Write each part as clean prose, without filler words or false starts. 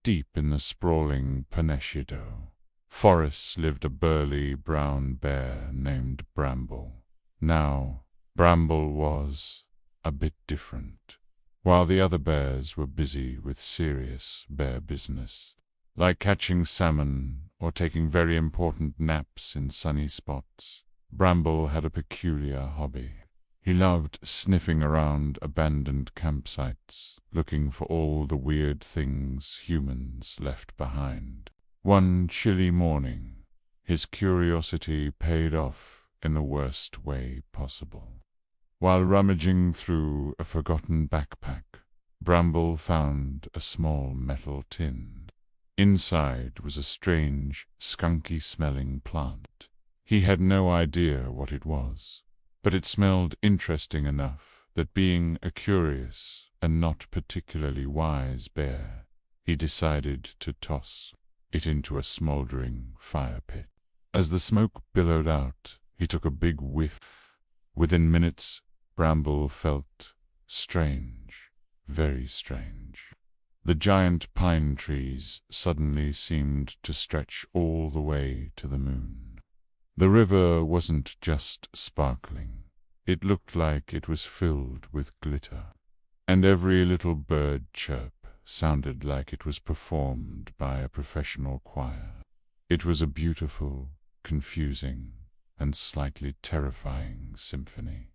Deep in the sprawling Peninsula forests lived a burly brown bear named Bramble. Now, Bramble was a bit different. While the other bears were busy with serious bear business, like catching salmon or taking very important naps in sunny spots, Bramble had a peculiar hobby. He loved sniffing around abandoned campsites, looking for all the weird things humans left behind. One chilly morning, his curiosity paid off in the worst way possible. While rummaging through a forgotten backpack, Bramble found a small metal tin. Inside was a strange, skunky-smelling plant. He had no idea what it was, but it smelled interesting enough that, being a curious and not particularly wise bear, he decided to toss it into a smoldering fire pit. As the smoke billowed out, he took a big whiff. Within minutes, Bramble felt strange, very strange. The giant pine trees suddenly seemed to stretch all the way to the moon. The river wasn't just sparkling. It looked like it was filled with glitter, and every little bird chirp sounded like it was performed by a professional choir. It was a beautiful, confusing, and slightly terrifying symphony.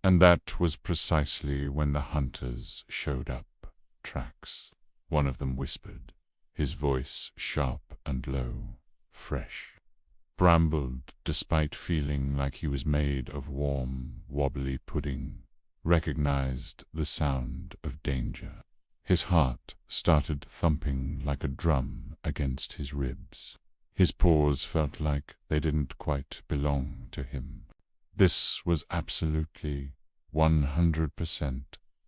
And that was precisely when the hunters showed up. Tracks, one of them whispered, his voice sharp and low, fresh. Bramble, despite feeling like he was made of warm, wobbly pudding, recognized the sound of danger. His heart started thumping like a drum against his ribs. His paws felt like they didn't quite belong to him. This was absolutely 100%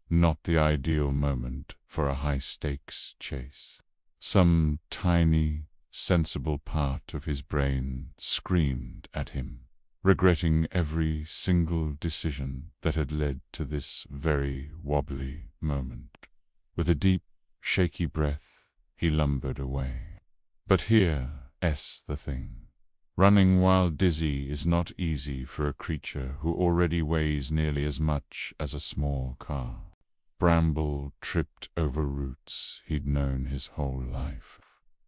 not the ideal moment for a high-stakes chase. Some tiny, sensible part of his brain screamed at him, regretting every single decision that had led to this very wobbly moment. With a deep, shaky breath, he lumbered away. But here's the thing. Running while dizzy is not easy for a creature who already weighs nearly as much as a small car. Bramble tripped over roots he'd known his whole life.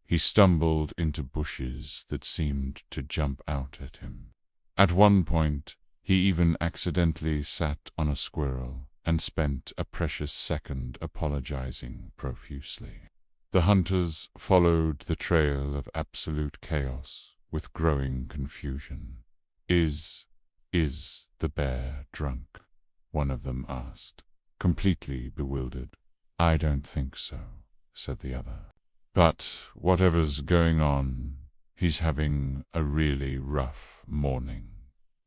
He stumbled into bushes that seemed to jump out at him. At one point, he even accidentally sat on a squirrel and spent a precious second apologizing profusely. The hunters followed the trail of absolute chaos with growing confusion. Is the bear drunk? One of them asked, completely bewildered. I don't think so, said the other. But whatever's going on, he's having a really rough morning.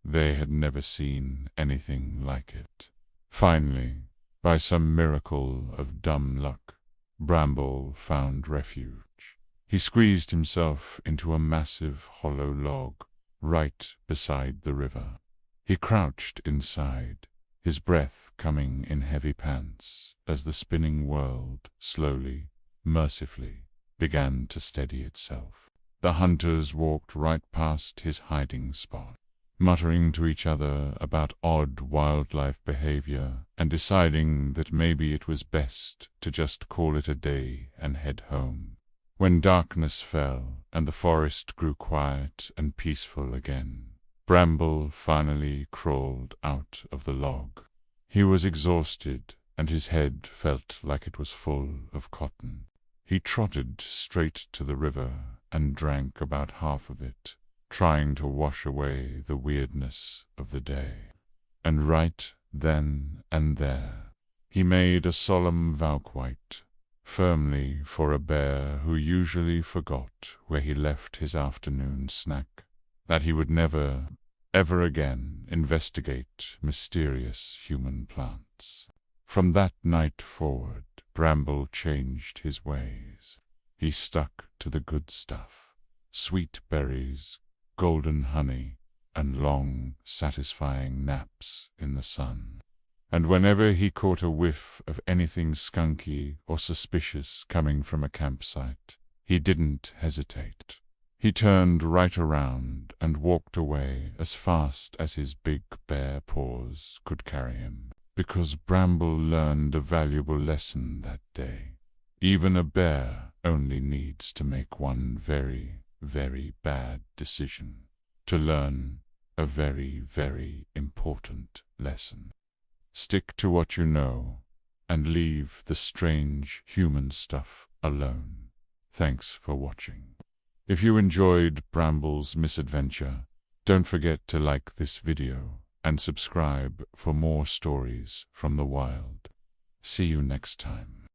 They had never seen anything like it. Finally, by some miracle of dumb luck, Bramble found refuge. He squeezed himself into a massive hollow log right beside the river. He crouched inside, his breath coming in heavy pants as the spinning world slowly, mercifully, began to steady itself. The hunters walked right past his hiding spot, muttering to each other about odd wildlife behavior and deciding that maybe it was best to just call it a day and head home. When darkness fell and the forest grew quiet and peaceful again, Bramble finally crawled out of the log. He was exhausted and his head felt like it was full of cotton. He trotted straight to the river and drank about half of it, trying to wash away the weirdness of the day. And right then and there, he made a solemn vow, quite firmly for a bear who usually forgot where he left his afternoon snack, that he would never, ever again investigate mysterious human plants. From that night forward, Bramble changed his ways. He stuck to the good stuff: sweet berries, golden honey, and long, satisfying naps in the sun. And whenever he caught a whiff of anything skunky or suspicious coming from a campsite, he didn't hesitate. He turned right around and walked away as fast as his big bare paws could carry him. Because Bramble learned a valuable lesson that day. Even a bear only needs to make one very, very bad decision to learn a very, very important lesson. Stick to what you know and leave the strange human stuff alone. Thanks for watching. If you enjoyed Bramble's misadventure, don't forget to like this video and subscribe for more stories from the wild. See you next time.